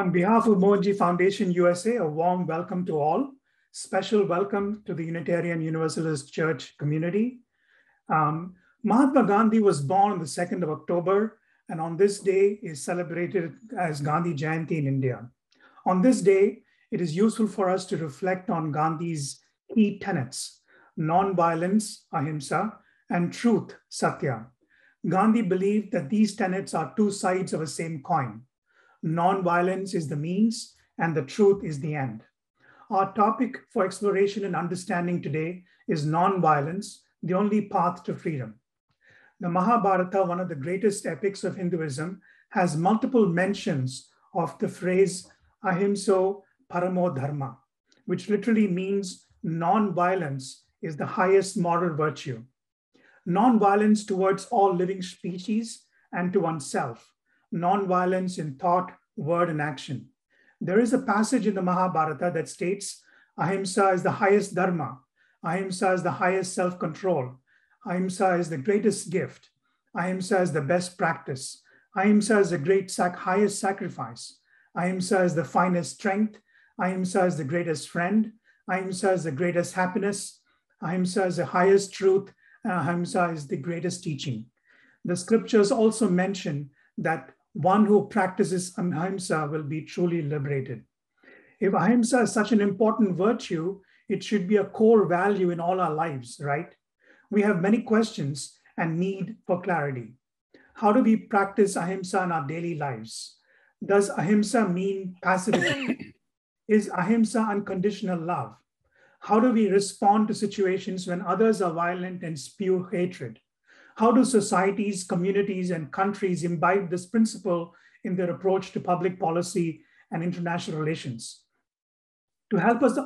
On behalf of Mohanji Foundation USA, a warm welcome to all. Special welcome to the Unitarian Universalist Church community. Mahatma Gandhi was born on the 2nd of October, and on this day is celebrated as Gandhi Jayanti in India. On this day, it is useful for us to reflect on Gandhi's key tenets: non-violence, ahimsa, and truth, satya. Gandhi believed that these tenets are two sides of a same coin. Non-violence is the means and the truth is the end. Our topic for exploration and understanding today is non-violence, the only path to freedom. The Mahabharata, one of the greatest epics of Hinduism, has multiple mentions of the phrase ahimso paramo dharma, which literally means non-violence is the highest moral virtue. Non-violence towards all living species and to oneself. Non-violence in thought, word, and action. There is a passage in the Mahabharata that states ahimsa is the highest dharma. Ahimsa is the highest self-control. Ahimsa is the greatest gift. Ahimsa is the best practice. Ahimsa is the highest sacrifice. Ahimsa is the finest strength. Ahimsa is the greatest friend. Ahimsa is the greatest happiness. Ahimsa is the highest truth. Ahimsa is the greatest teaching. The scriptures also mention that one who practices ahimsa will be truly liberated. If ahimsa is such an important virtue, it should be a core value in all our lives, right? We have many questions and need for clarity. How do we practice ahimsa in our daily lives? Does ahimsa mean passivity? Is ahimsa unconditional love? How do we respond to situations when others are violent and spew hatred? How do societies, communities, and countries imbibe this principle in their approach to public policy and international relations? To help us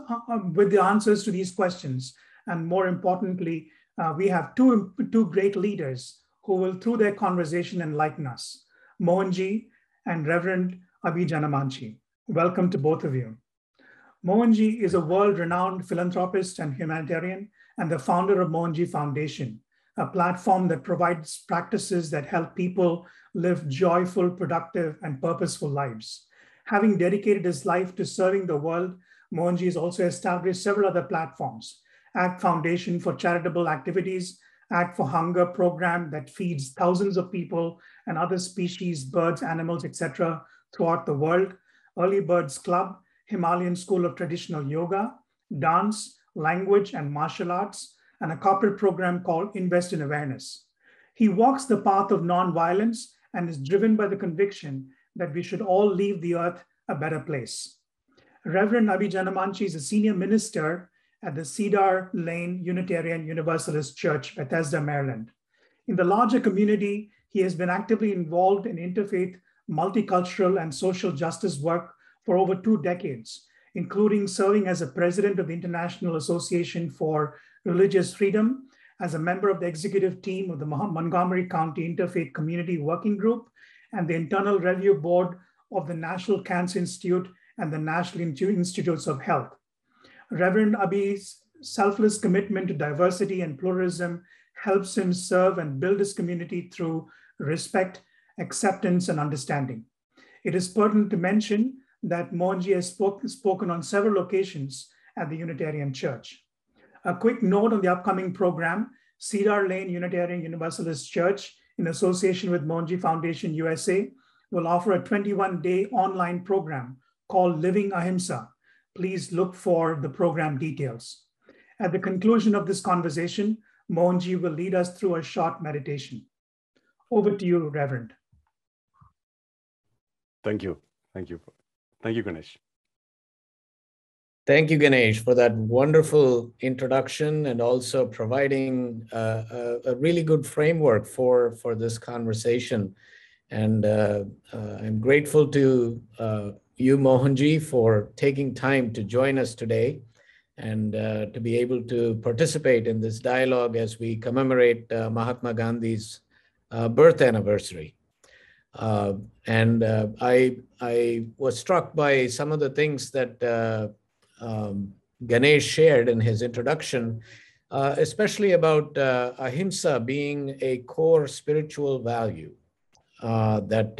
with the answers to these questions, and more importantly, we have two great leaders who will, through their conversation, enlighten us: Mohanji and Reverend 𝗖𝙗𝙝𝗖𝙣𝗓𝗡𝗗𝗗𝗖𝗍. Welcome to both of you. Mohanji is a world-renowned philanthropist and humanitarian and the founder of Mohanji Foundation, a platform that provides practices that help people live joyful, productive, and purposeful lives. Having dedicated his life to serving the world, Mohanji has also established several other platforms: Act Foundation for charitable activities, Act for Hunger program that feeds thousands of people and other species, birds, animals, etc. throughout the world, Early Birds Club, Himalayan School of Traditional Yoga, Dance, Language, and Martial Arts, and a corporate program called Invest in Awareness. He walks the path of nonviolence and is driven by the conviction that we should all leave the earth a better place. Reverend 𝗖𝙗𝙝𝗖𝙣𝗓𝗡𝗗𝗗𝗖𝗍 is a senior minister at the Cedar Lane Unitarian Universalist Church, Bethesda, Maryland. In the larger community, he has been actively involved in interfaith, multicultural, and social justice work for over 2 decades, including serving as a president of the International Association for Religious Freedom, as a member of the executive team of the Montgomery County Interfaith Community Working Group, and the Internal Review Board of the National Cancer Institute and the National Institutes of Health. Reverend 𝗖𝙗𝙝𝗖𝙣𝗓𝗡𝗗𝗗𝗖𝗍 selfless commitment to diversity and pluralism helps him serve and build his community through respect, acceptance, and understanding. It is pertinent to mention that Mohanji has spoken on several occasions at the Unitarian Church. A quick note on the upcoming program: Cedar Lane Unitarian Universalist Church, in association with Mohanji Foundation USA, will offer a 21-day online program called Living Ahimsa. Please look for the program details. At the conclusion of this conversation, Mohanji will lead us through a short meditation. Over to you, Reverend. Thank you. Thank you. Thank you, Ganesh. Thank you, Ganesh, for that wonderful introduction and also providing a really good framework for this conversation. And I'm grateful to you, Mohanji, for taking time to join us today and to be able to participate in this dialogue as we commemorate Mahatma Gandhi's birth anniversary. I was struck by some of the things that Ganesh shared in his introduction, especially about ahimsa being a core spiritual value that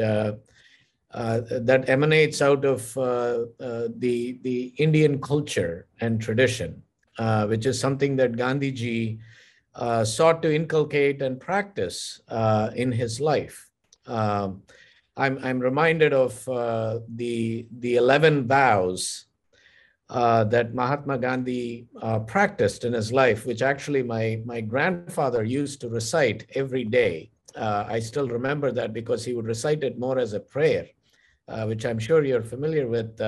that emanates out of the Indian culture and tradition, which is something that Gandhiji sought to inculcate and practice in his life. I'm reminded of the 11 vows that Mahatma Gandhi practiced in his life, which actually my grandfather used to recite every day. I still remember that because he would recite it more as a prayer, which I'm sure you're familiar with.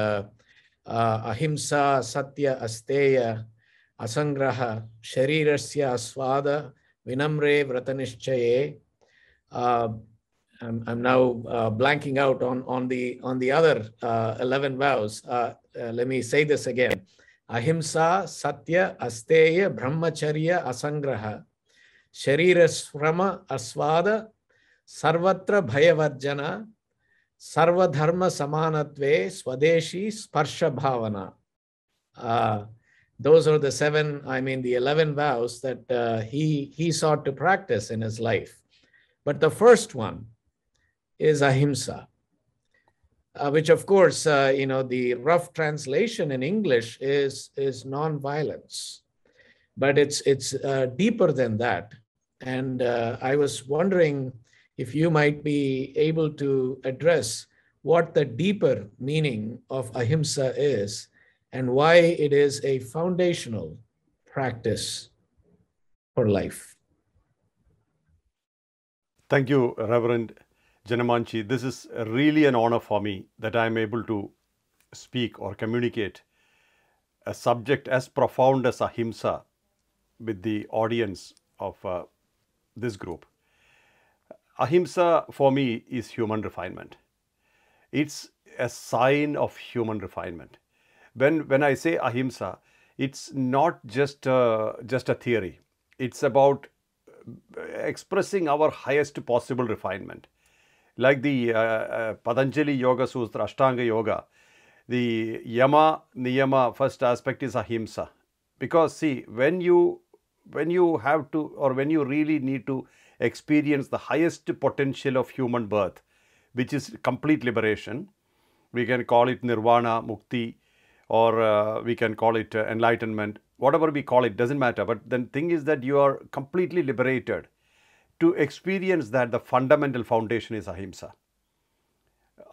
Ahimsa, Satya, Asteya, Asangraha, Sharirasya, Aswada, Vinamre, Vratanishchaye. I'm now blanking out on the other 11 vows. Let me say this again. Ahimsa, Satya, Asteya, Brahmacharya, Asangraha, Sharirasrama, Aswada, Sarvatra Bhayavarjana, Sarvadharma Samanatve, Swadeshi, Sparsha Bhavana. Those are the the 11 vows that he sought to practice in his life. But the first one is ahimsa, which of course, the rough translation in English is non-violence, but it's deeper than that. And I was wondering if you might be able to address what the deeper meaning of ahimsa is and why it is a foundational practice for life. Thank you, Reverend Janamanchi. This is really an honor for me that I am able to speak or communicate a subject as profound as ahimsa with the audience of this group. Ahimsa for me is human refinement. It's a sign of human refinement. When I say ahimsa, it's not just a theory. It's about expressing our highest possible refinement. Like the Patanjali Yoga Sutra, Ashtanga Yoga, the Yama, Niyama, first aspect is ahimsa. Because see, when you have to, or when you really need to experience the highest potential of human birth, which is complete liberation, we can call it nirvana, mukti, or we can call it enlightenment, whatever we call it, doesn't matter. But the thing is that you are completely liberated. To experience that, the fundamental foundation is ahimsa.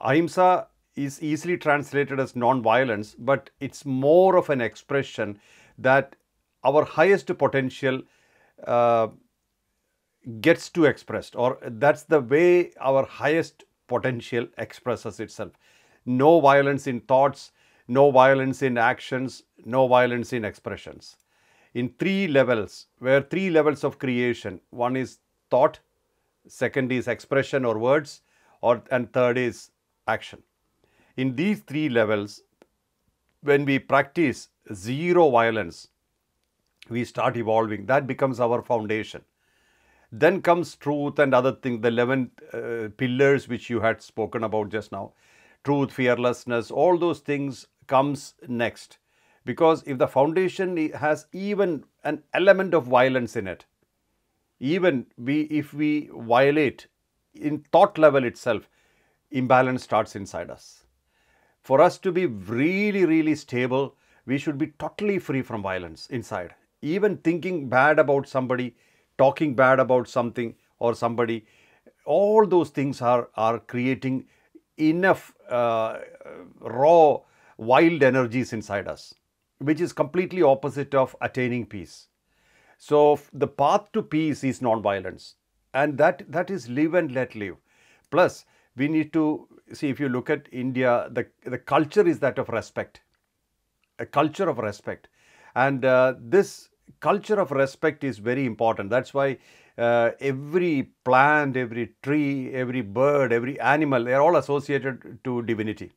Ahimsa is easily translated as non-violence, but it's more of an expression that our highest potential gets to expressed, or that's the way our highest potential expresses itself. No violence in thoughts, no violence in actions, no violence in expressions. In three levels, where three levels of creation, one is thought, second is expression or words, and third is action. In these three levels, when we practice zero violence, we start evolving. That becomes our foundation. Then comes truth and other things, the 11 pillars which you had spoken about just now. Truth, fearlessness, all those things comes next. Because if the foundation has even an element of violence in it, even if we violate in thought level itself, imbalance starts inside us. For us to be really, really stable, we should be totally free from violence inside. Even thinking bad about somebody, talking bad about something or somebody, all those things are creating enough raw, wild energies inside us, which is completely opposite of attaining peace. So the path to peace is non-violence, and that is live and let live. Plus, we need to see, if you look at India, the culture is that of respect, a culture of respect. And this culture of respect is very important. That's why every plant, every tree, every bird, every animal, they are all associated to divinity.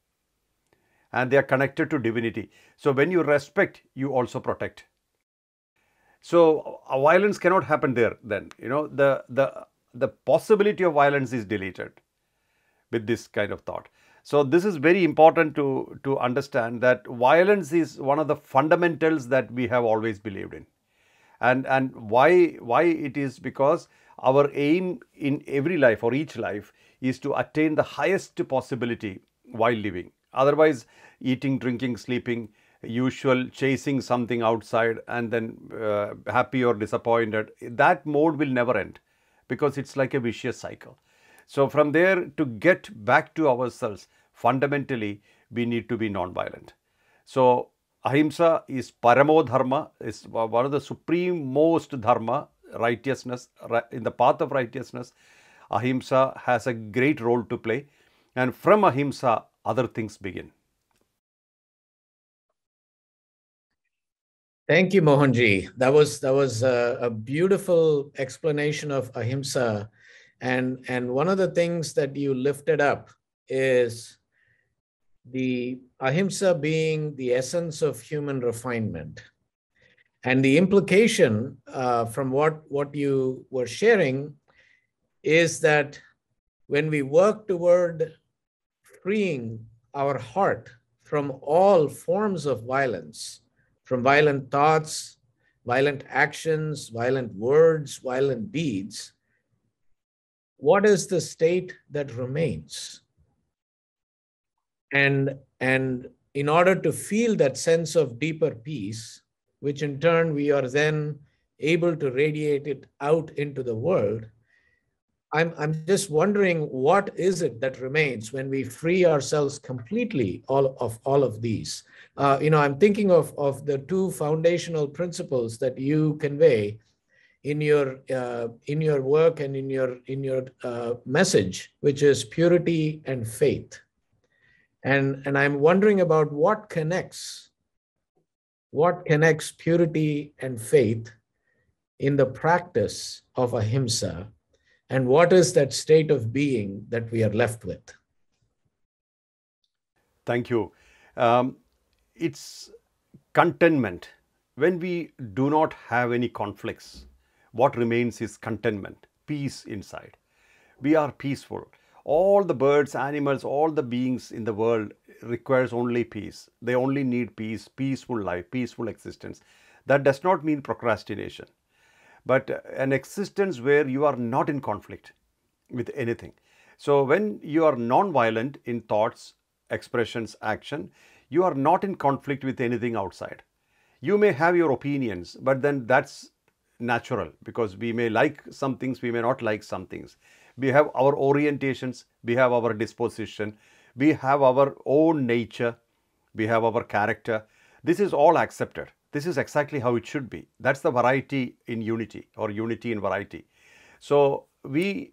And they are connected to divinity. So when you respect, you also protect. So violence cannot happen there then. The possibility of violence is deleted with this kind of thought. So this is very important to understand, that violence is one of the fundamentals that we have always believed in. And why it is, because our aim in every life or each life is to attain the highest possibility while living. Otherwise, eating, drinking, sleeping, usual chasing something outside and then happy or disappointed, that mode will never end because it's like a vicious cycle. So from there, to get back to ourselves, fundamentally, we need to be non-violent. So ahimsa is paramo dharma, is one of the supreme most dharma, righteousness, in the path of righteousness. Ahimsa has a great role to play, and from ahimsa, other things begin. Thank you, Mohanji. That was a beautiful explanation of ahimsa, and one of the things that you lifted up is the ahimsa being the essence of human refinement, and the implication from what you were sharing is that when we work toward freeing our heart from all forms of violence, from violent thoughts, violent actions, violent words, violent deeds, what is the state that remains? And in order to feel that sense of deeper peace, which in turn we are then able to radiate it out into the world, I'm just wondering, what is it that remains when we free ourselves completely all of these? I'm thinking of the two foundational principles that you convey in your work and in your message, which is purity and faith. And I'm wondering about what connects purity and faith in the practice of ahimsa, and what is that state of being that we are left with? Thank you. It's contentment. When we do not have any conflicts, what remains is contentment, peace inside. We are peaceful. All the birds, animals, all the beings in the world requires only peace. They only need peace, peaceful life, peaceful existence. That does not mean procrastination, but an existence where you are not in conflict with anything. So when you are non-violent in thoughts, expressions, action, you are not in conflict with anything outside. You may have your opinions, but then that's natural, because we may like some things, we may not like some things. We have our orientations, we have our disposition, we have our own nature, we have our character. This is all accepted. This is exactly how it should be. That's the variety in unity, or unity in variety. So we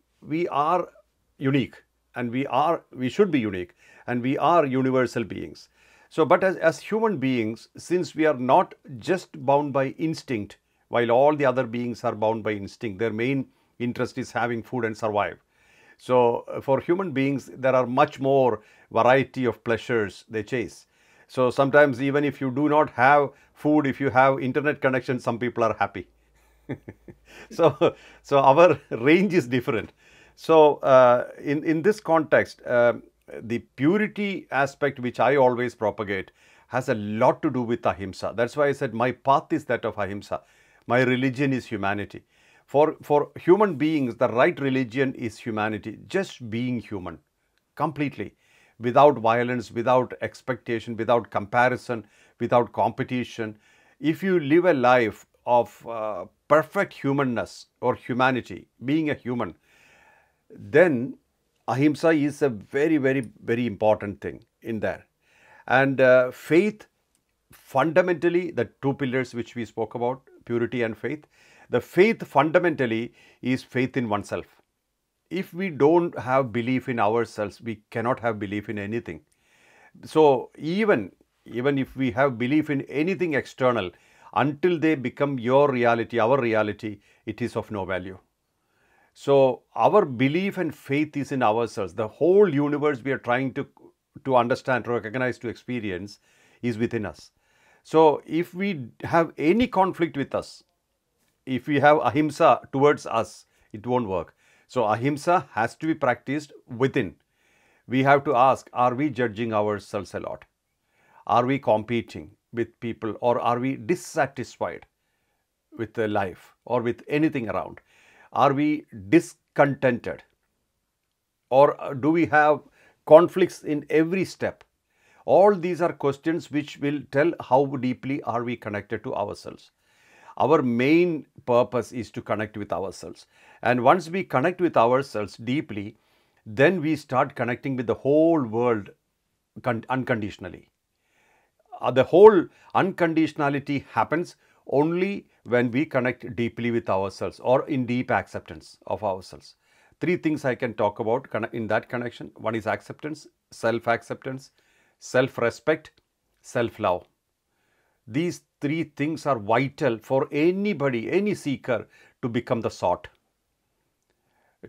are unique, and we should be unique, and we are universal beings. So, but as human beings, since we are not just bound by instinct, while all the other beings are bound by instinct, their main interest is having food and survive. So for human beings, there are much more variety of pleasures they chase. So sometimes even if you do not have food, if you have internet connection, some people are happy. So our range is different. So in this context, the purity aspect, which I always propagate, has a lot to do with ahimsa. That's why I said my path is that of ahimsa. My religion is humanity. For human beings, the right religion is humanity, just being human, completely, without violence, without expectation, without comparison, without competition. If you live a life of perfect humanness or humanity, being a human, then ahimsa is a very, very, very important thing in there. And faith, fundamentally, the two pillars which we spoke about, purity and faith, the faith fundamentally is faith in oneself. If we don't have belief in ourselves, we cannot have belief in anything. So even if we have belief in anything external, until they become your reality, our reality, it is of no value. So our belief and faith is in ourselves. The whole universe we are trying to understand, to recognize, to experience is within us. So if we have any conflict with us, if we have ahimsa towards us, it won't work. So ahimsa has to be practiced within. We have to ask, are we judging ourselves a lot? Are we competing with people, or are we dissatisfied with the life or with anything around? Are we discontented? Or do we have conflicts in every step? All these are questions which will tell how deeply are we connected to ourselves. Our main purpose is to connect with ourselves. And once we connect with ourselves deeply, then we start connecting with the whole world unconditionally. The whole unconditionality happens only when we connect deeply with ourselves or in deep acceptance of ourselves. Three things I can talk about in that connection. One is acceptance, self-acceptance, self-respect, self-love. These three things are vital for anybody, any seeker to become the sought.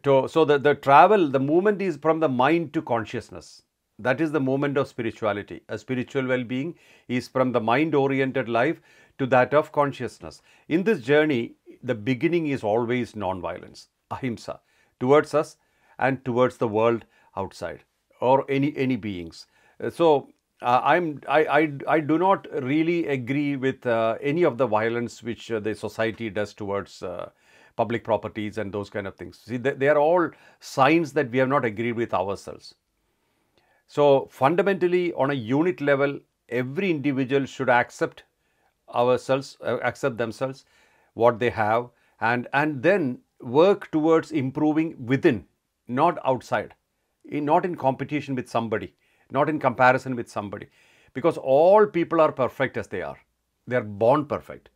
So the movement is from the mind to consciousness. That is the movement of spirituality. A spiritual well-being is from the mind-oriented life to that of consciousness. In this journey, the beginning is always non-violence, ahimsa, towards us and towards the world outside or any beings. So I do not really agree with any of the violence which the society does towards public properties and those kind of things. See, they are all signs that we have not agreed with ourselves. So fundamentally, on a unit level, every individual should accept themselves, what they have, and then work towards improving within, not outside, not in competition with somebody, not in comparison with somebody, because all people are perfect as they are. They are born perfect.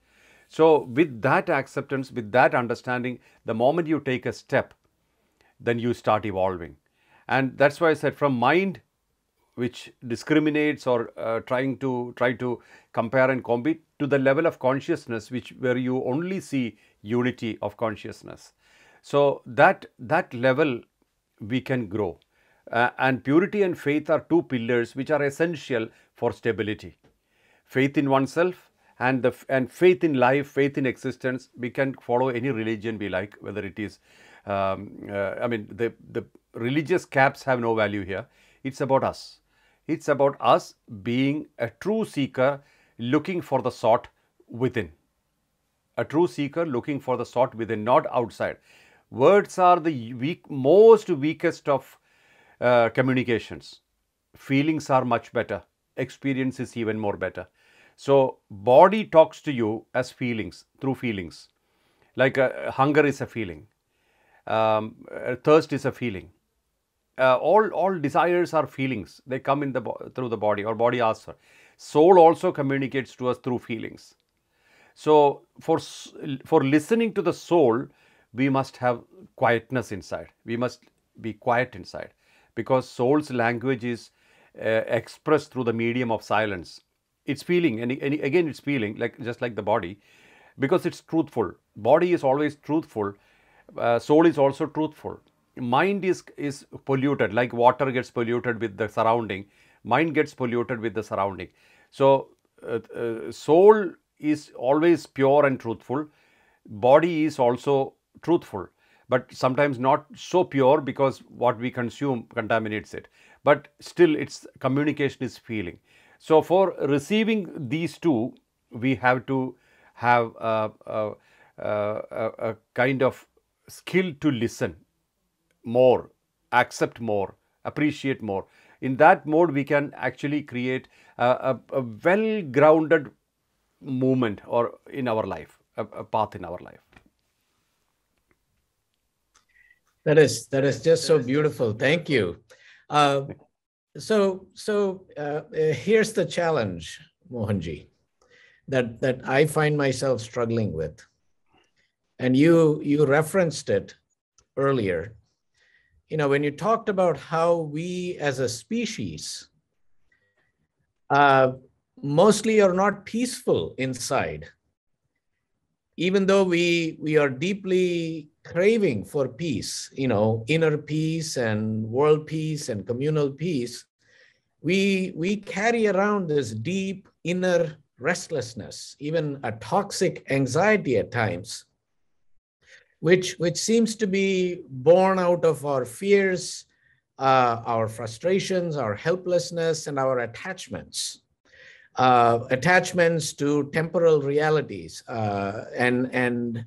So with that acceptance, with that understanding, the moment you take a step, then you start evolving. And that's why I said, from mind which discriminates or try to compare and compete, to the level of consciousness where you only see unity of consciousness. So that level we can grow. And purity and faith are two pillars which are essential for stability. Faith in oneself and faith in life, faith in existence. We can follow any religion we like, whether it is, the religious caps have no value here. It's about us. It's about us being a true seeker looking for the sought within. A true seeker looking for the sought within, not outside. Words are the most weakest of communications. Feelings are much better. Experience is even more better. So body talks to you as feelings, through feelings. Like hunger is a feeling. Thirst is a feeling. All desires are feelings. They come in through the body, or body asks for. Soul also communicates to us through feelings. So for listening to the soul, we must have quietness inside. We must be quiet inside, because soul's language is expressed through the medium of silence. It's feeling, and again it's feeling, just like the body, because it's truthful. Body is always truthful. Soul is also truthful. Mind is polluted, like water gets polluted with the surrounding. Mind gets polluted with the surrounding. So soul is always pure and truthful. Body is also truthful, but sometimes not so pure, because what we consume contaminates it. But still, its communication is feeling. So for receiving these two, we have to have a kind of skill to listen more, accept more, appreciate more. In that mode, we can actually create a well-grounded movement or in our life, a path in our life. That is just so beautiful. Thank you. So here's the challenge, Mohanji, that I find myself struggling with. And you referenced it earlier. You know, when you talked about how we as a species mostly are not peaceful inside, even though we are deeply craving for peace, you know, inner peace and world peace and communal peace, we carry around this deep inner restlessness, even a toxic anxiety at times, which seems to be born out of our fears, our frustrations, our helplessness, and our attachments. Attachments to temporal realities and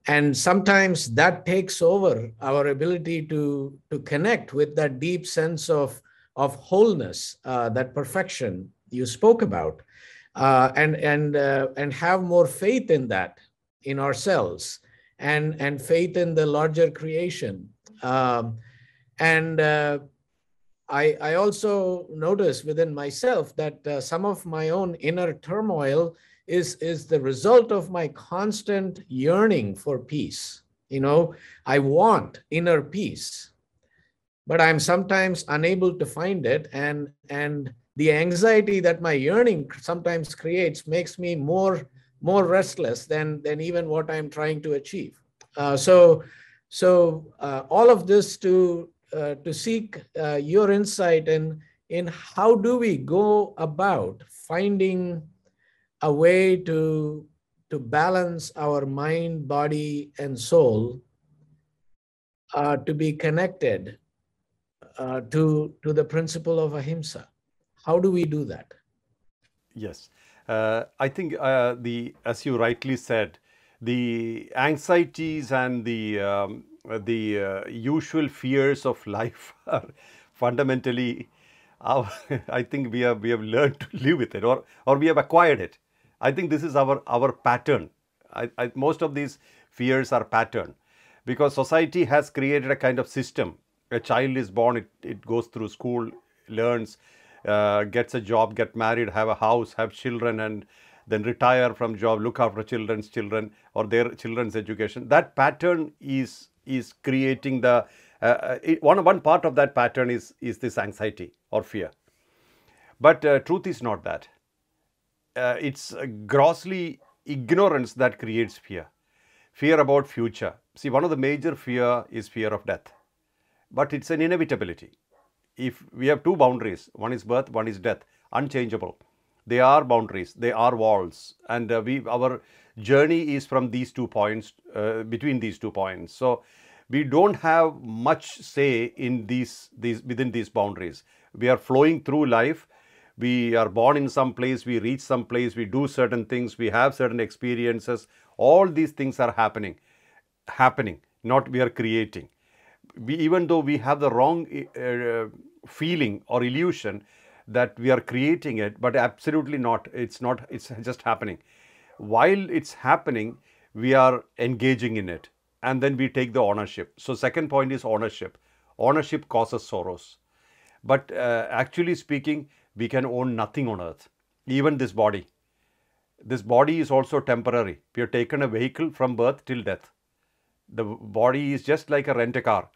And sometimes that takes over our ability to connect with that deep sense of wholeness, that perfection you spoke about, and have more faith in that, in ourselves, and faith in the larger creation. I also notice within myself that some of my own inner turmoil is the result of my constant yearning for peace. I want inner peace, but I'm sometimes unable to find it. And the anxiety that my yearning sometimes creates makes me more restless than even what I'm trying to achieve. So all of this to seek your insight in how do we go about finding a way to balance our mind, body, and soul, to be connected to the principle of ahimsa. How do we do that? Yes, I think as you rightly said, the anxieties and the usual fears of life are fundamentally, I think we have learned to live with it, or we have acquired it. I think this is our pattern. Most of these fears are pattern, because society has created a kind of system. A child is born, it goes through school, learns, gets a job, get married, have a house, have children, and then retire from job, look after children's children or their children's education. That pattern is creating the one part of that pattern is this anxiety or fear. But truth is not that. It's grossly ignorance that creates fear. Fear about future. See, one of the major fear is fear of death, but it's an inevitability. If we have two boundaries, one is birth, one is death, unchangeable. They are boundaries, they are walls, and our journey is from these 2 points, between these 2 points. So we don't have much say in these within these boundaries. We are flowing through life. We are born in some place, we reach some place, we do certain things, we have certain experiences. All these things are happening, not we are creating. Even though we have the wrong feeling or illusion that we are creating it, but absolutely not. It's just happening. While it's happening, we are engaging in it, and then we take the ownership. So second point is ownership. Ownership causes sorrows. But actually speaking, we can own nothing on earth, even this body. This body is also temporary. We have taken a vehicle from birth till death. The body is just like a rent-a-car,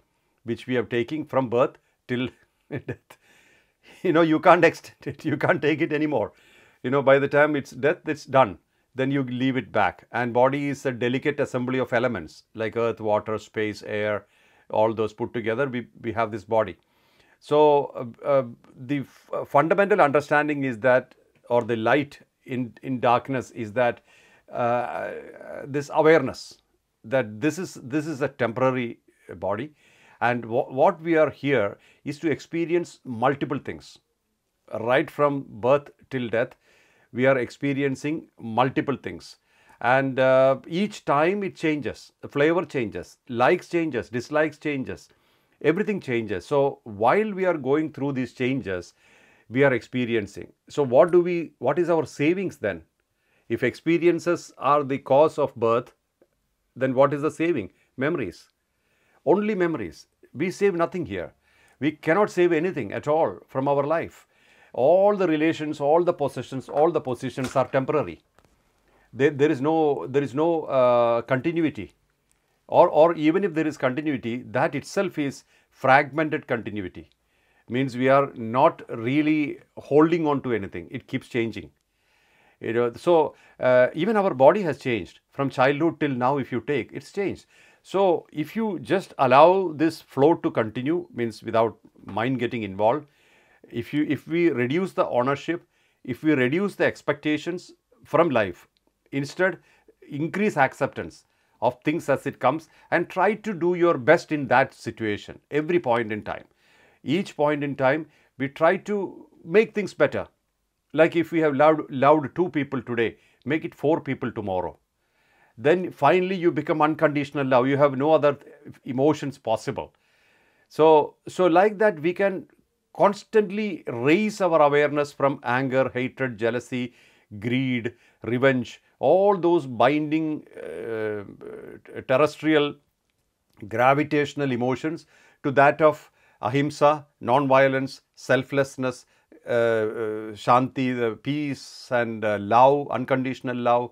which we are taking from birth till death. You can't extend it. You can't take it anymore. By the time it's death, it's done. Then you leave it back. And body is a delicate assembly of elements like earth, water, space, air, all those put together. We have this body. So the fundamental understanding is that, or the light in darkness is that this awareness that this is a temporary body, and what we are here is to experience multiple things. Right from birth till death, we are experiencing multiple things, and each time it changes. The flavor changes, likes changes, dislikes changes, everything changes. So while we are going through these changes, we are experiencing. So what is our savings then? If experiences are the cause of birth, then what is the saving? Memories. Only memories. We save nothing here. We cannot save anything at all from our life. All the relations, all the possessions, all the positions are temporary. There is no continuity. Or even if there is continuity, that itself is fragmented continuity. Means we are not really holding on to anything. It keeps changing. So even our body has changed from childhood till now. If you take, it's changed. So if you just allow this flow to continue, means without mind getting involved, if we reduce the ownership, if we reduce the expectations from life, instead increase acceptance of things as it comes, and try to do your best in that situation every point in time. Each point in time, we try to make things better. Like if we have loved 2 people today, make it 4 people tomorrow. then finally you become unconditional love. You have no other emotions possible. So like that, we can constantly raise our awareness from anger, hatred, jealousy, greed, revenge, all those binding terrestrial gravitational emotions, to that of ahimsa, non-violence, selflessness, shanti, the peace, and love, unconditional love,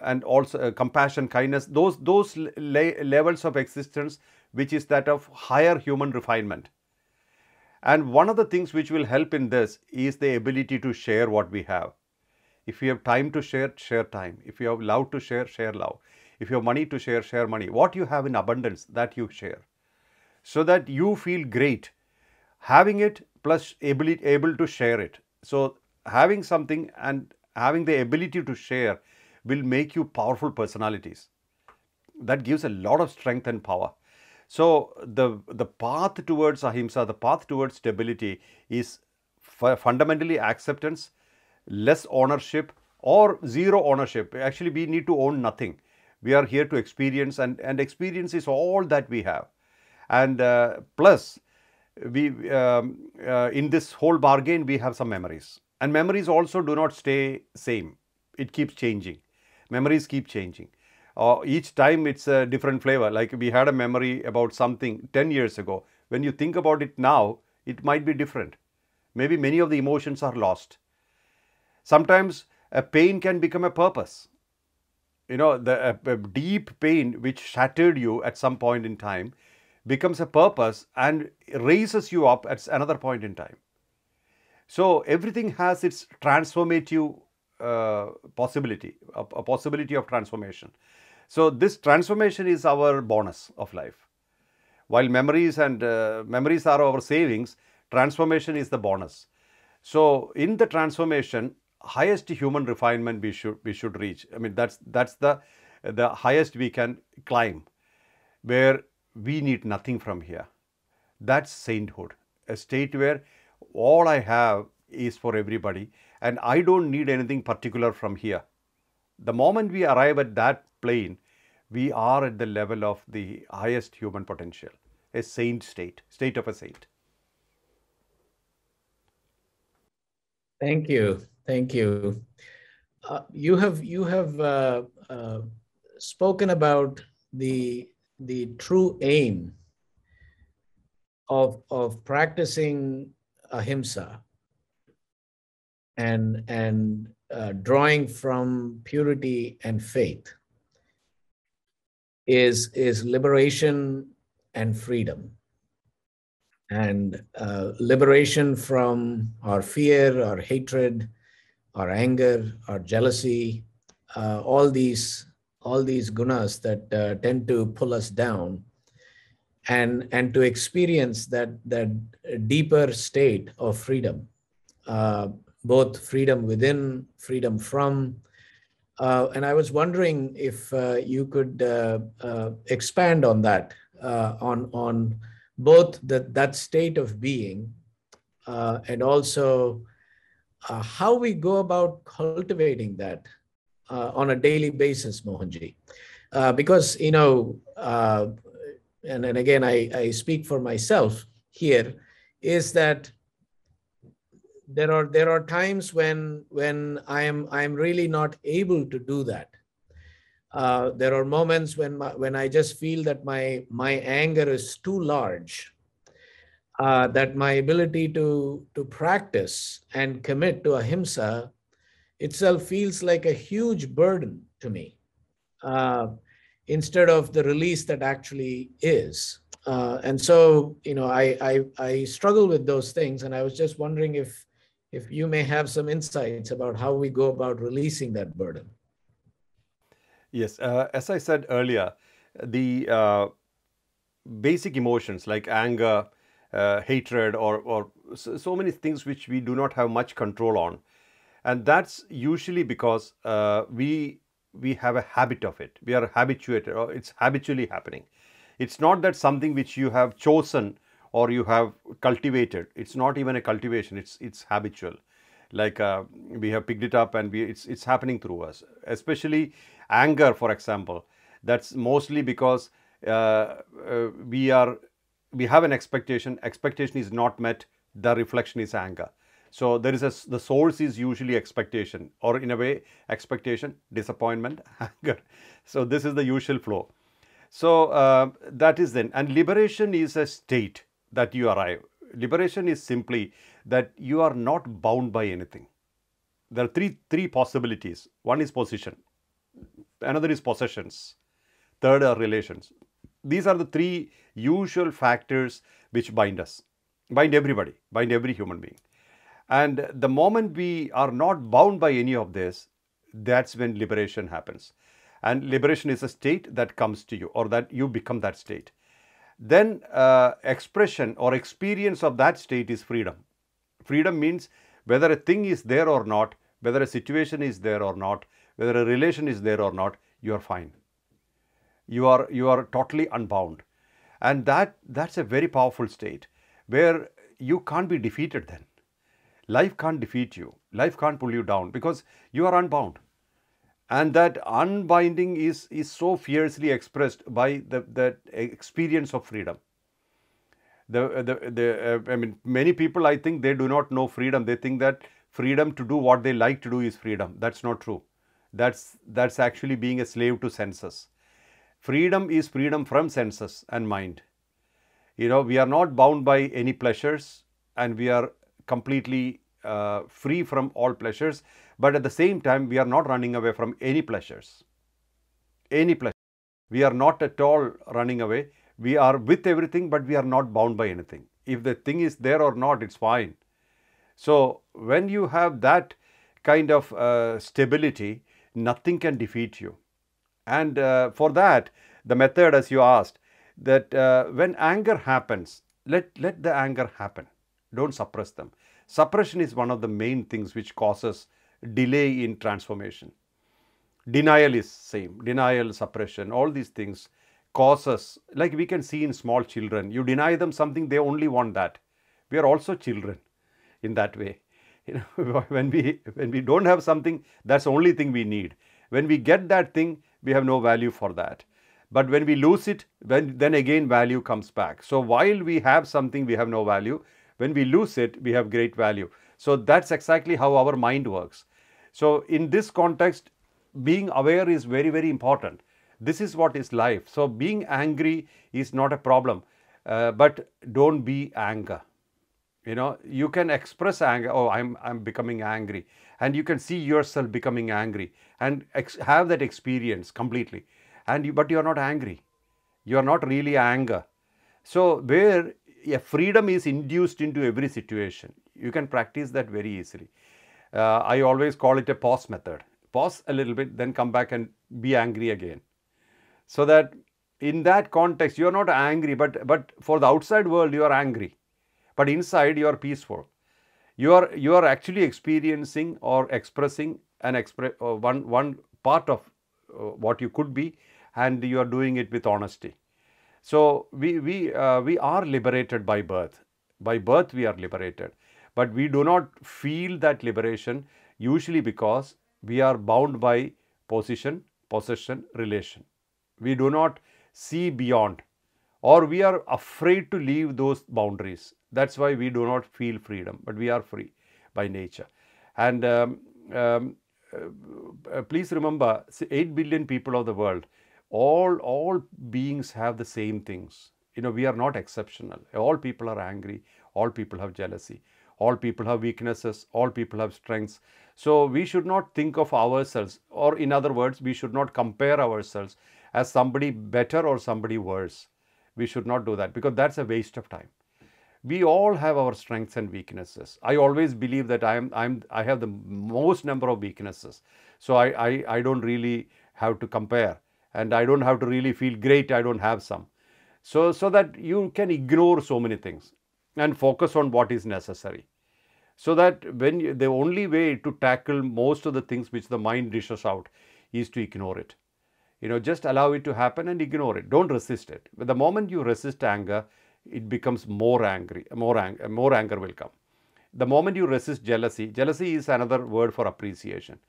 and also compassion, kindness, those levels of existence, which is that of higher human refinement. And one of the things which will help in this is the ability to share what we have. If you have time to share, share time. If you have love to share, share love. If you have money to share, share money. What you have in abundance, that you share, so that you feel great having it plus able to share it. So having something and having the ability to share will make you powerful personalities. That gives a lot of strength and power. So the path towards ahimsa, the path towards stability, is fundamentally acceptance, less ownership or zero ownership. Actually, we need to own nothing. We are here to experience, and experience is all that we have. And plus, we in this whole bargain, we have some memories. And memories also do not stay same. It keeps changing. Memories keep changing. Each time it's a different flavor. Like we had a memory about something 10 years ago. When you think about it now, it might be different. Maybe many of the emotions are lost. Sometimes a pain can become a purpose. You know, a deep pain which shattered you at some point in time becomes a purpose and raises you up at another point in time. So everything has its transformative possibility, a possibility of transformation. So this transformation is our bonus of life. While memories are our savings, transformation is the bonus. So in the transformation, highest human refinement we should reach. I mean, that's the highest we can climb, where we need nothing from here. That's sainthood, a state where all I have is for everybody and I don't need anything particular from here. The moment we arrive at that plane, we are at the level of the highest human potential, a saint state of a saint. Thank you. Thank you. You have spoken about the true aim of practicing ahimsa and drawing from purity and faith is liberation and freedom. And liberation from our fear, our hatred, our anger, our jealousy, all these gunas that tend to pull us down, and to experience that deeper state of freedom, both freedom within, freedom from. And I was wondering if you could expand on that, on both that state of being and also how we go about cultivating that on a daily basis, Mohanji. Because, you know, and again, I speak for myself here, is that there are times when I'm really not able to do that. There are moments when I just feel that my anger is too large, that my ability to practice and commit to ahimsa itself feels like a huge burden to me, instead of the release that actually is. And so, you know, I struggle with those things, and I was just wondering if you may have some insights about how we go about releasing that burden. Yes, as I said earlier, the basic emotions like anger, hatred, or so many things which we do not have much control on, and that's usually because we have a habit of it. We are habituated, or it's habitually happening. It's not that something which you have chosen or you have cultivated. It's not even a cultivation. It's habitual. Like we have picked it up and it's happening through us. Especially Anger, for example, that's mostly because we have an expectation. Expectation is not met. The reflection is anger. So there is the source is usually expectation, or in a way expectation, disappointment, anger. So this is the usual flow. So that is then, and liberation is a state that you arrive. Liberation is simply that you are not bound by anything. There are three possibilities. One is position, another is possessions, third are relations. These are the three usual factors which bind us, bind everybody, bind every human being. And the moment we are not bound by any of this, that's when liberation happens. And liberation is a state that comes to you, or that you become that state. Then expression or experience of that state is freedom. Freedom means whether a thing is there or not, whether a situation is there or not, whether a relation is there or not, you are fine. You are totally unbound. And that's a very powerful state where you can't be defeated then. Life can't defeat you. Life can't pull you down because you are unbound. And that unbinding is so fiercely expressed by the experience of freedom. I mean, many people, I think, they do not know freedom. They think that freedom to do what they like to do is freedom. That's not true. That's actually being a slave to senses. Freedom is freedom from senses and mind. We are not bound by any pleasures, and we are completely free from all pleasures. But at the same time, we are not running away from any pleasures. Any pleasure. We are not at all running away. We are with everything, but we are not bound by anything. If the thing is there or not, it's fine. So when you have that kind of stability, nothing can defeat you. And for that, the method, as you asked, that when anger happens, let the anger happen. Don't suppress them. Suppression is one of the main things which causes delay in transformation. Denial is same. Denial, suppression, all these things causes, like we can see in small children, you deny them something, they only want that. We are also children in that way. When we don't have something, that's the only thing we need. When we get that thing, we have no value for that. But when we lose it, then again value comes back. So while we have something, we have no value. When we lose it, we have great value. So that's exactly how our mind works. So in this context, being aware is very, very important. This is what is life. So being angry is not a problem, but don't be anger. You can express anger. Oh, I'm becoming angry, and you can see yourself becoming angry and have that experience completely. But you are not angry. You are not really anger. So where freedom is induced into every situation, you can practice that very easily. I always call it a pause method. Pause a little bit, then come back and be angry again. So that in that context, you are not angry, but for the outside world, you are angry. But inside, you are peaceful. You are actually experiencing or expressing one part of what you could be, and you are doing it with honesty. So we are liberated by birth. By birth, we are liberated. But we do not feel that liberation, usually because we are bound by position, possession, relation. We do not see beyond, or we are afraid to leave those boundaries. That's why we do not feel freedom, but we are free by nature. And please remember, 8 billion people of the world, all beings have the same things. We are not exceptional. All people are angry. All people have jealousy. All people have weaknesses. All people have strengths. So we should not think of ourselves, or in other words, we should not compare ourselves as somebody better or somebody worse. We should not do that, because that's a waste of time. We all have our strengths and weaknesses. I always believe that I have the most number of weaknesses. So I don't really have to compare, and I don't have to really feel great I don't have some. So that you can ignore so many things and focus on what is necessary. So that the only way to tackle most of the things which the mind dishes out is to ignore it. Just allow it to happen and ignore it. Don't resist it. But the moment you resist anger, it becomes more angry. More anger will come. The moment you resist jealousy, jealousy is another word for appreciation.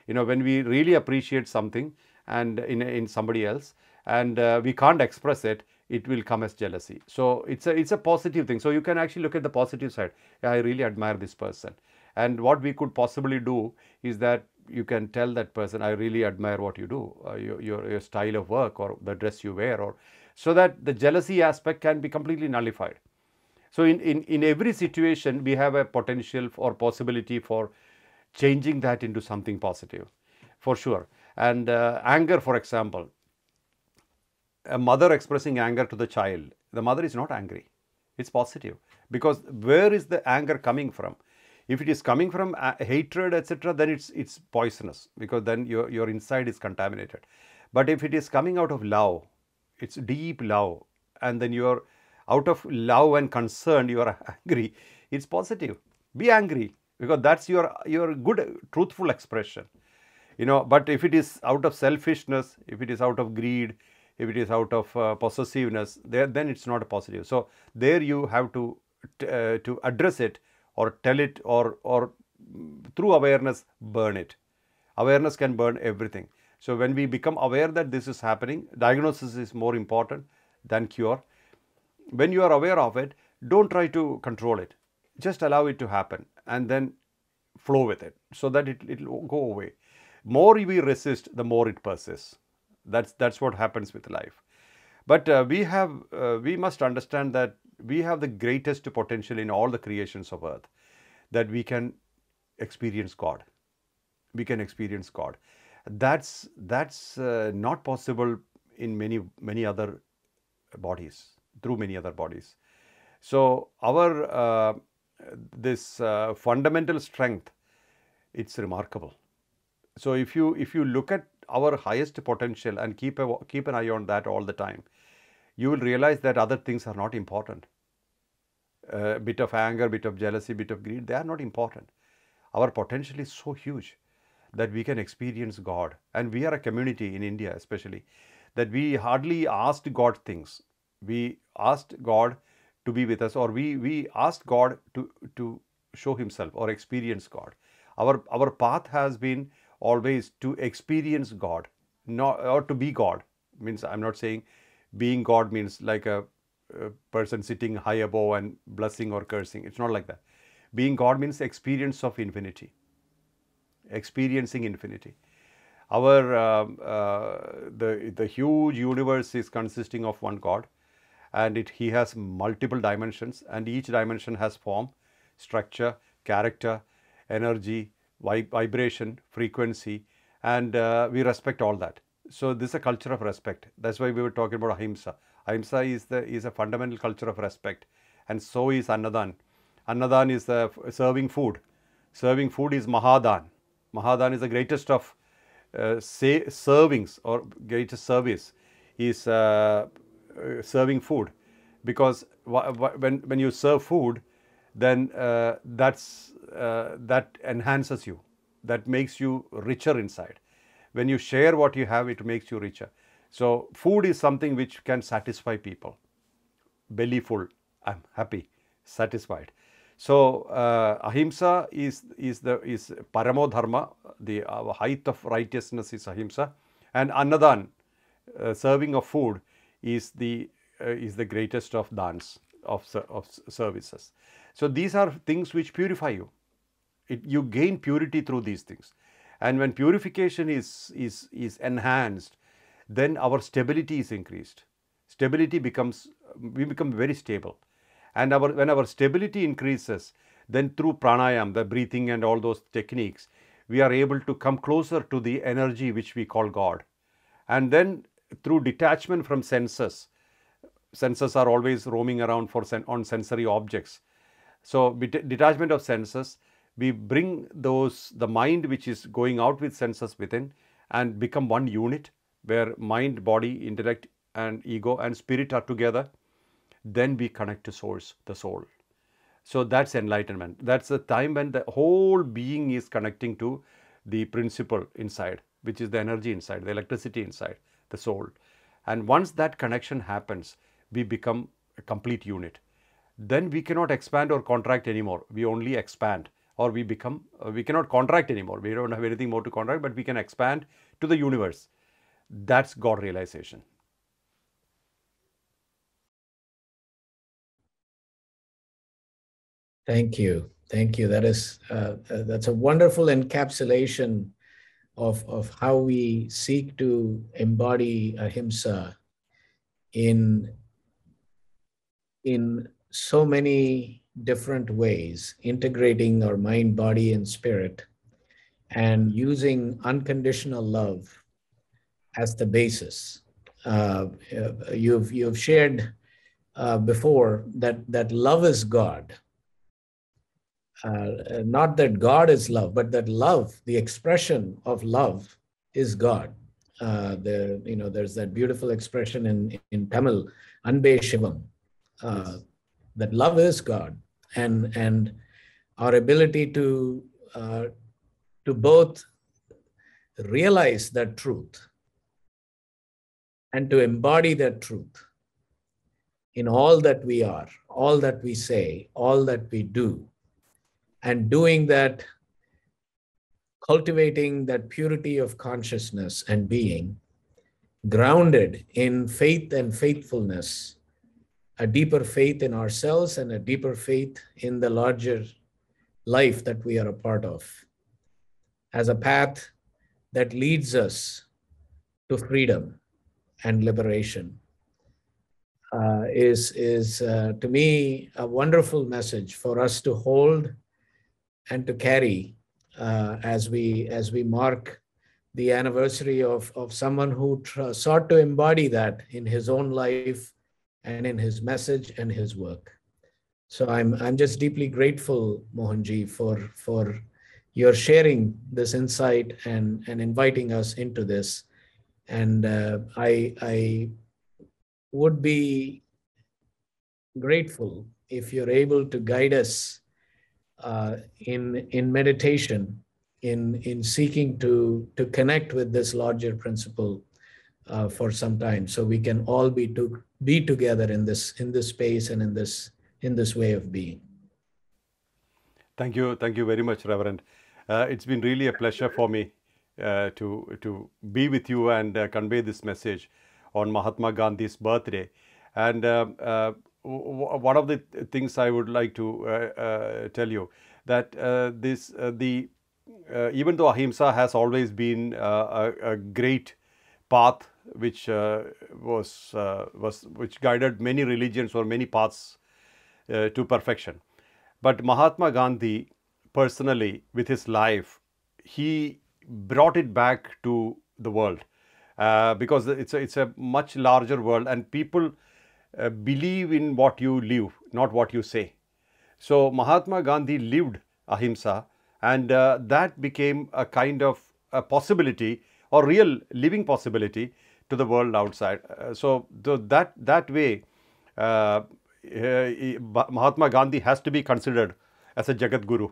When we really appreciate something and in somebody else, and we can't express it, it will come as jealousy. So it's a positive thing. So you can actually look at the positive side. Yeah, I really admire this person. And what we could possibly do is that you can tell that person, I really admire what you do, your style of work or the dress you wear, or so that the jealousy aspect can be completely nullified. So in every situation, we have a potential or possibility for changing that into something positive, for sure. And anger, for example, a mother expressing anger to the child, the mother is not angry. It's positive. Because where is the anger coming from? If it is coming from hatred, etc., then it's poisonous, because then your inside is contaminated. But if it is coming out of love, it's deep love, and then you're out of love and concern, you are angry, it's positive. Be angry, because that's your good, truthful expression. But if it is out of selfishness, if it is out of greed, if it is out of possessiveness, then it's not a positive. So there you have to address it, or tell it, or through awareness, burn it. Awareness can burn everything. So when we become aware that this is happening, diagnosis is more important than cure. When you are aware of it, don't try to control it. Just allow it to happen and then flow with it, so that it will go away. More we resist, the more it persists. That's what happens with life. But we must understand that we have the greatest potential in all the creations of earth, that we can experience God. We can experience God. That's not possible in many other bodies, through many other bodies. So our this fundamental strength, it's remarkable. So if you look at our highest potential and keep an eye on that all the time, you will realize that other things are not important. A bit of anger, bit of jealousy, bit of greed, they are not important. Our potential is so huge that we can experience God. And we are a community in India especially, that we hardly asked God things. We asked God to be with us, or we asked God to show Himself or experience God. Our path has been always to experience God, or to be God. Means, I'm not saying being God means like a person sitting high above and blessing or cursing. It's not like that. Being God means experience of infinity, experiencing infinity. Our the huge universe is consisting of one God, and He has multiple dimensions, and each dimension has form, structure, character, energy, vibration, frequency, and we respect all that. So this is a culture of respect. That's why we were talking about ahimsa. Ahimsa is a fundamental culture of respect, and so is Annadan. Annadan is the serving food. Serving food is Mahadan. Mahadan is the greatest of servings, or greatest service is serving food, because when you serve food, then that enhances you, that makes you richer inside. When you share what you have, it makes you richer. So food is something which can satisfy people. Belly full, I'm happy, satisfied. So ahimsa is paramo dharma. The height of righteousness is ahimsa, and annadan, serving of food, is the greatest of dans, of services. So these are things which purify you. You gain purity through these things, and when purification is enhanced, then our stability is increased. Stability becomes, we become very stable, and when our stability increases, then through pranayam, the breathing and all those techniques, we are able to come closer to the energy which we call God. And then through detachment from senses are always roaming around on sensory objects. So detachment of senses, we bring the mind which is going out with senses within, and become one unit where mind, body, intellect and ego and spirit are together. Then we connect to source, the soul. So that's enlightenment. That's the time when the whole being is connecting to the principle inside, which is the energy inside, the electricity inside, the soul. And once that connection happens, we become a complete unit. Then we cannot expand or contract anymore. We only expand, or we cannot contract anymore. We don't have anything more to contract, but we can expand to the universe. That's God realization. Thank you. Thank you. That's a wonderful encapsulation of how we seek to embody ahimsa in so many different ways, integrating our mind, body, and spirit, and using unconditional love as the basis. You've shared before that love is God. Not that God is love, but that love, the expression of love, is God. There's that beautiful expression in Tamil, 𝗙𝗢𝗡𝗍𝗔, that love is God, and our ability to both realize that truth and to embody that truth in all that we are, all that we say, all that we do, and doing that, cultivating that purity of consciousness and being, grounded in faith and faithfulness, a deeper faith in ourselves and a deeper faith in the larger life that we are a part of, as a path that leads us to freedom and liberation, is to me a wonderful message for us to hold and to carry as we mark the anniversary of someone who sought to embody that in his own life and in his message and his work. So I'm just deeply grateful, Mohanji, for your sharing this insight and inviting us into this. And I would be grateful if you're able to guide us in meditation, in seeking to connect with this larger principle for some time, so we can all be together in this space and in this way of being. Thank you very much, Reverend. It's been really a pleasure for me to be with you and convey this message on Mahatma Gandhi's birthday. And one of the things I would like to tell you, that even though ahimsa has always been a great path which which guided many religions or many paths to perfection, but Mahatma Gandhi personally, with his life, he brought it back to the world, because it's a much larger world, and people believe in what you live, not what you say. So Mahatma Gandhi lived ahimsa, and that became a kind of a possibility, or real living possibility, to the world outside. So that way, Mahatma Gandhi has to be considered as a Jagat Guru,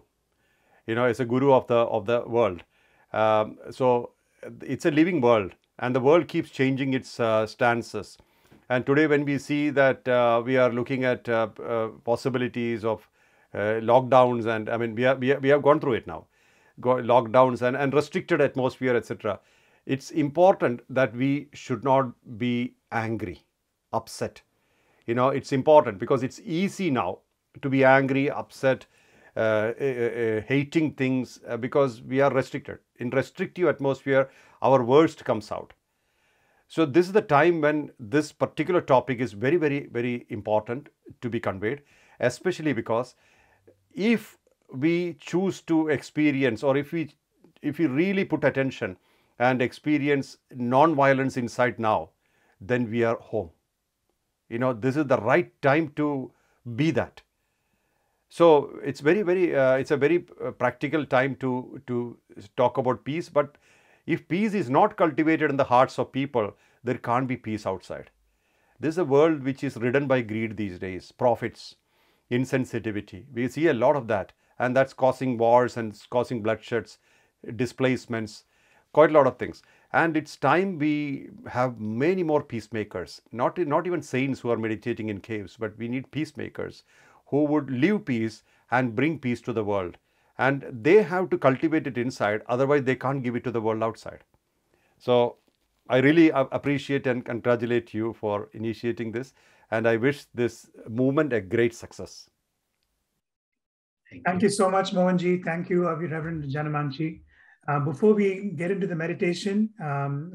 as a guru of the world. So it's a living world, and the world keeps changing its stances. And today, when we see that we are looking at possibilities of lockdowns, and I mean we have gone through it now, lockdowns and restricted atmosphere, etc. It's important that we should not be angry, upset. It's important because it's easy now to be angry, upset, hating things, because we are restricted. In restrictive atmosphere, our worst comes out. So this is the time when this particular topic is very, very, very important to be conveyed, especially because if we choose to experience, or if we really put attention and experience non-violence inside now, then we are home. This is the right time to be that. So it's very, very, it's a very practical time to talk about peace. But if peace is not cultivated in the hearts of people, there can't be peace outside. This is a world which is ridden by greed these days, profits, insensitivity. We see a lot of that, and that's causing wars and causing bloodsheds, displacements, quite a lot of things. And it's time we have many more peacemakers, not even saints who are meditating in caves, but we need peacemakers who would live peace and bring peace to the world. And they have to cultivate it inside, otherwise they can't give it to the world outside. So I really appreciate and congratulate you for initiating this, and I wish this movement a great success. Thank you so much, Mohanji. Thank you, Reverend Janamanchi. Before we get into the meditation,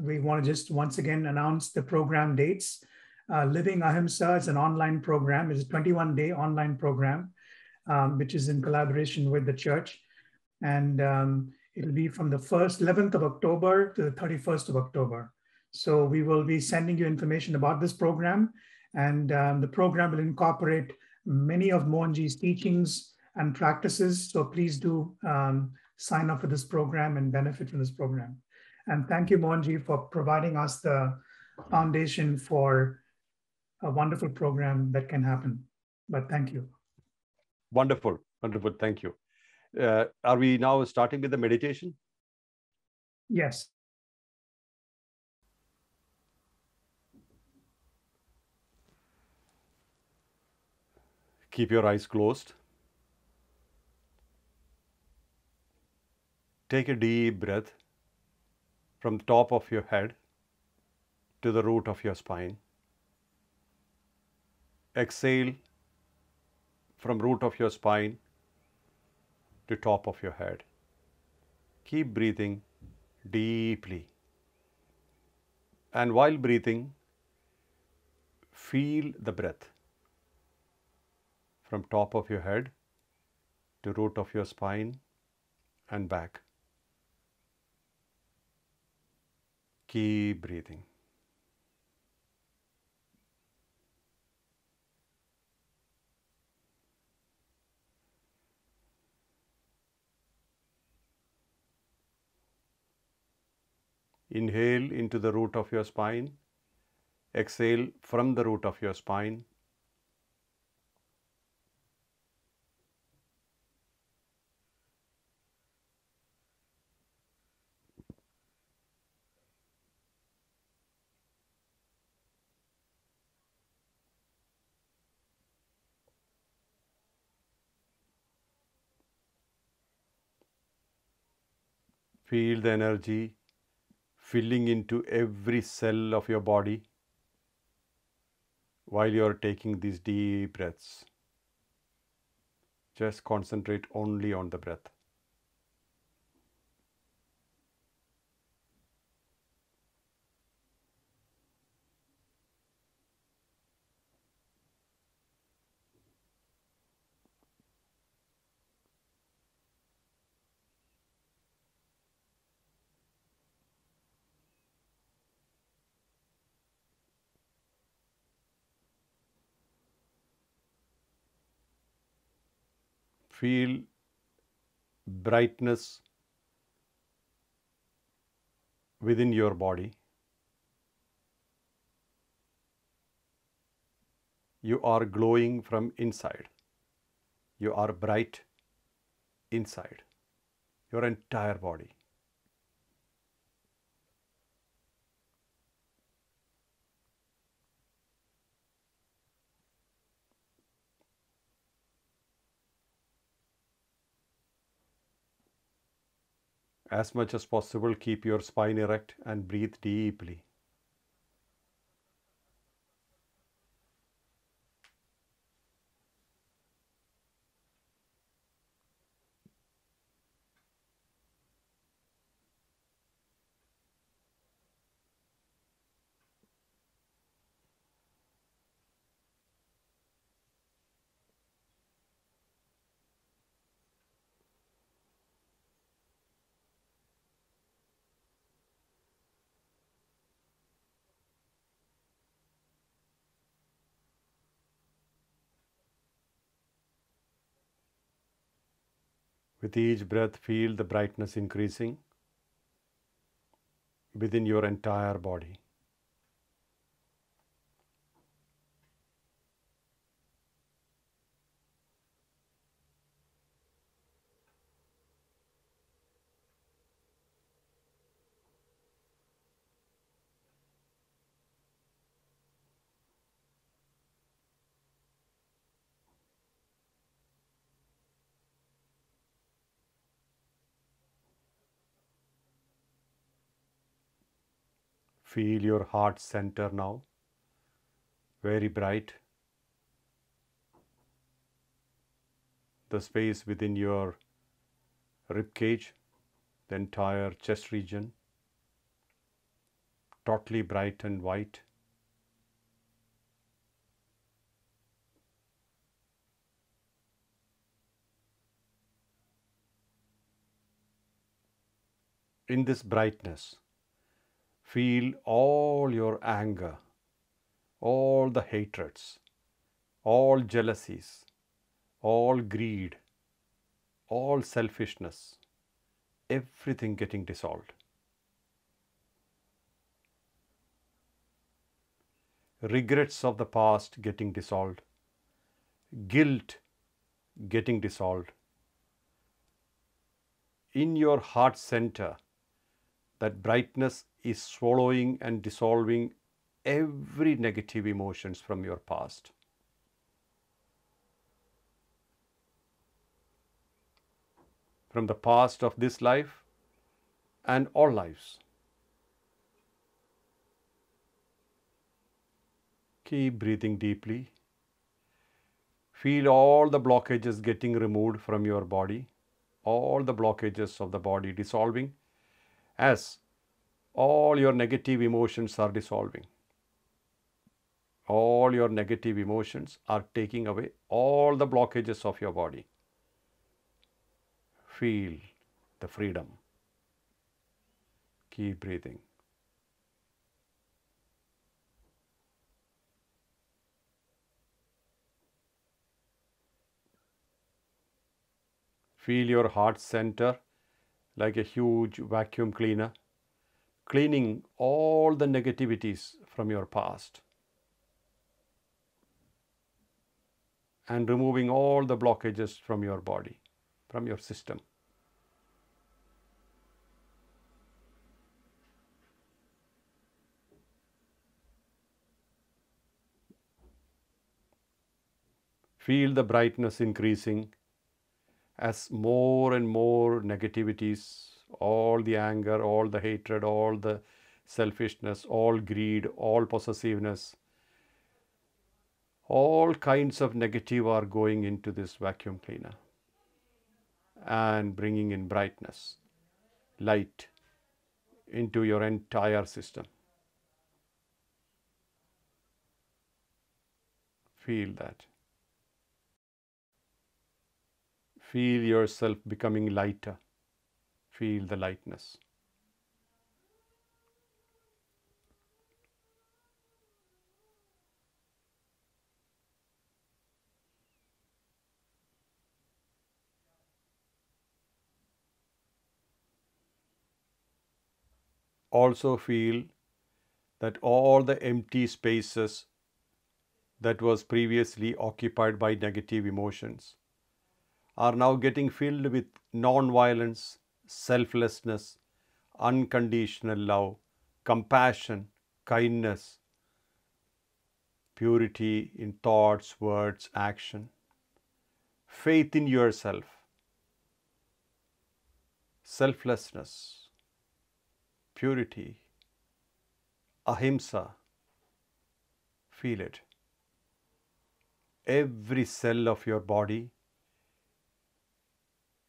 we want to just once again announce the program dates. Living Ahimsa is an online program. It's a 21-day online program, which is in collaboration with the church. And it'll be from the 11th of October to the 31st of October. So we will be sending you information about this program. And the program will incorporate many of Mohanji's teachings and practices. So please do sign up for this program and benefit from this program. And thank you, Mohanji, for providing us the foundation for a wonderful program that can happen. But thank you. Wonderful, wonderful. Thank you. Are we now starting with the meditation? Yes. Keep your eyes closed. Take a deep breath from the top of your head to the root of your spine. Exhale from root of your spine to top of your head. Keep breathing deeply. And while breathing, feel the breath from top of your head to root of your spine and back. Keep breathing. Inhale into the root of your spine. Exhale from the root of your spine. Feel the energy filling into every cell of your body while you are taking these deep breaths. Just concentrate only on the breath. Feel brightness within your body. You are glowing from inside. You are bright inside, your entire body. As much as possible, keep your spine erect and breathe deeply. With each breath, feel the brightness increasing within your entire body. Feel your heart center now, very bright. The space within your rib cage, the entire chest region, totally bright and white. In this brightness, feel all your anger, all the hatreds, all jealousies, all greed, all selfishness, everything getting dissolved. Regrets of the past getting dissolved, guilt getting dissolved. In your heart center, that brightness is swallowing and dissolving every negative emotions from your past. From the past of this life and all lives. Keep breathing deeply. Feel all the blockages getting removed from your body, all the blockages of the body dissolving as all your negative emotions are dissolving. All your negative emotions are taking away all the blockages of your body. Feel the freedom. Keep breathing. Feel your heart center like a huge vacuum cleaner, cleaning all the negativities from your past and removing all the blockages from your body, from your system. Feel the brightness increasing as more and more negativities, all the anger, all the hatred, all the selfishness, all greed, all possessiveness, all kinds of negative are going into this vacuum cleaner and bringing in brightness, light into your entire system. Feel that. Feel yourself becoming lighter. Feel the lightness. Also feel that all the empty spaces that was previously occupied by negative emotions are now getting filled with non-violence, selflessness, unconditional love, compassion, kindness, purity in thoughts, words, action, faith in yourself, selflessness, purity, ahimsa. Feel it. Every cell of your body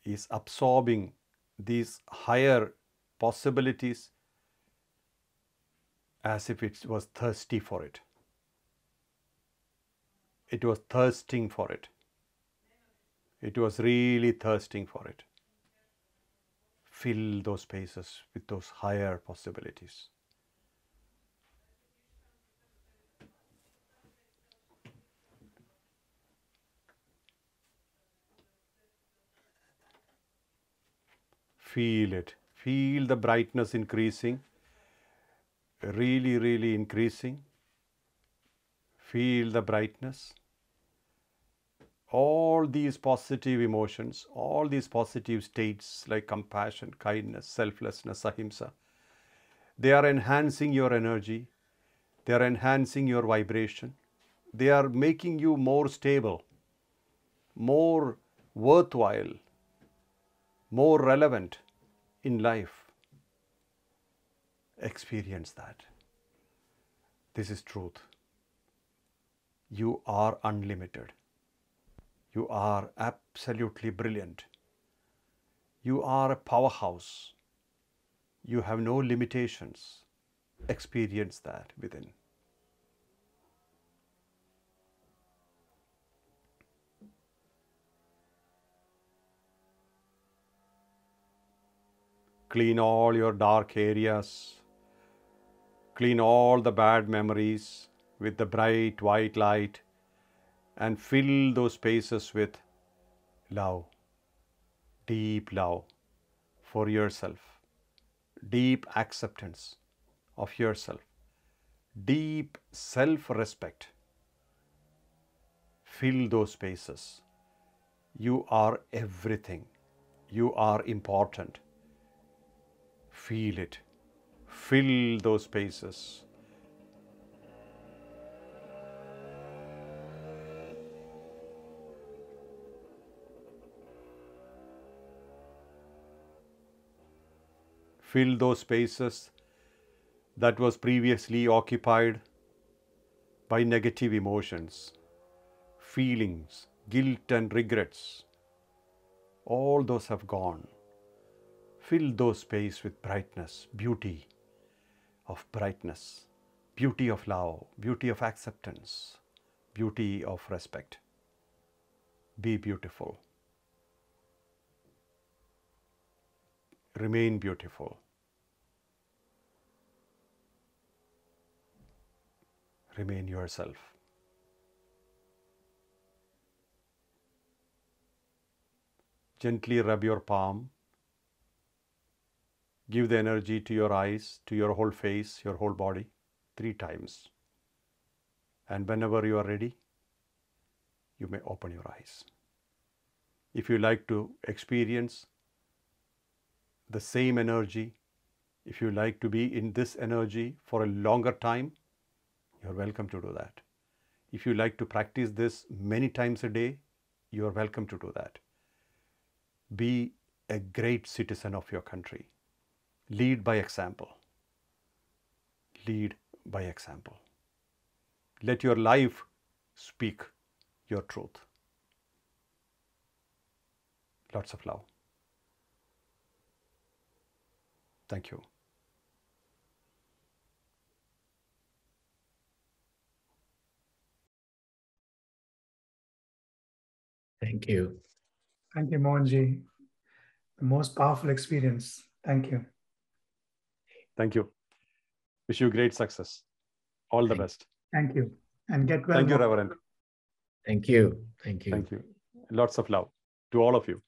is absorbing these higher possibilities as if it was thirsty for it. It was thirsting for it. It was really thirsting for it. Fill those spaces with those higher possibilities. Feel it. Feel the brightness increasing. Really, really increasing. Feel the brightness. All these positive emotions, all these positive states like compassion, kindness, selflessness, ahimsa, they are enhancing your energy. They are enhancing your vibration. They are making you more stable, more worthwhile, more relevant in life. Experience that. This is truth. You are unlimited. You are absolutely brilliant. You are a powerhouse. You have no limitations. Experience that within. Clean all your dark areas. Clean all the bad memories with the bright white light and fill those spaces with love, deep love for yourself, deep acceptance of yourself, deep self-respect. Fill those spaces. You are everything. You are important. Feel it. Fill those spaces. Fill those spaces that was previously occupied by negative emotions, feelings, guilt and regrets. All those have gone. Fill those space with brightness, beauty of brightness, beauty of love, beauty of acceptance, beauty of respect. Be beautiful. Remain beautiful. Remain yourself. Gently rub your palm. Give the energy to your eyes, to your whole face, your whole body, 3 times. And whenever you are ready, you may open your eyes. If you like to experience the same energy, if you like to be in this energy for a longer time, you're welcome to do that. If you like to practice this many times a day, you're welcome to do that. Be a great citizen of your country. Lead by example. Lead by example. Let your life speak your truth. Lots of love. Thank you. Thank you. Thank you, Mohanji. The most powerful experience. Thank you. Thank you. Wish you great success. All the best. Thank you. And get well. Thank you, Reverend. Thank you. Thank you. Thank you. Lots of love to all of you.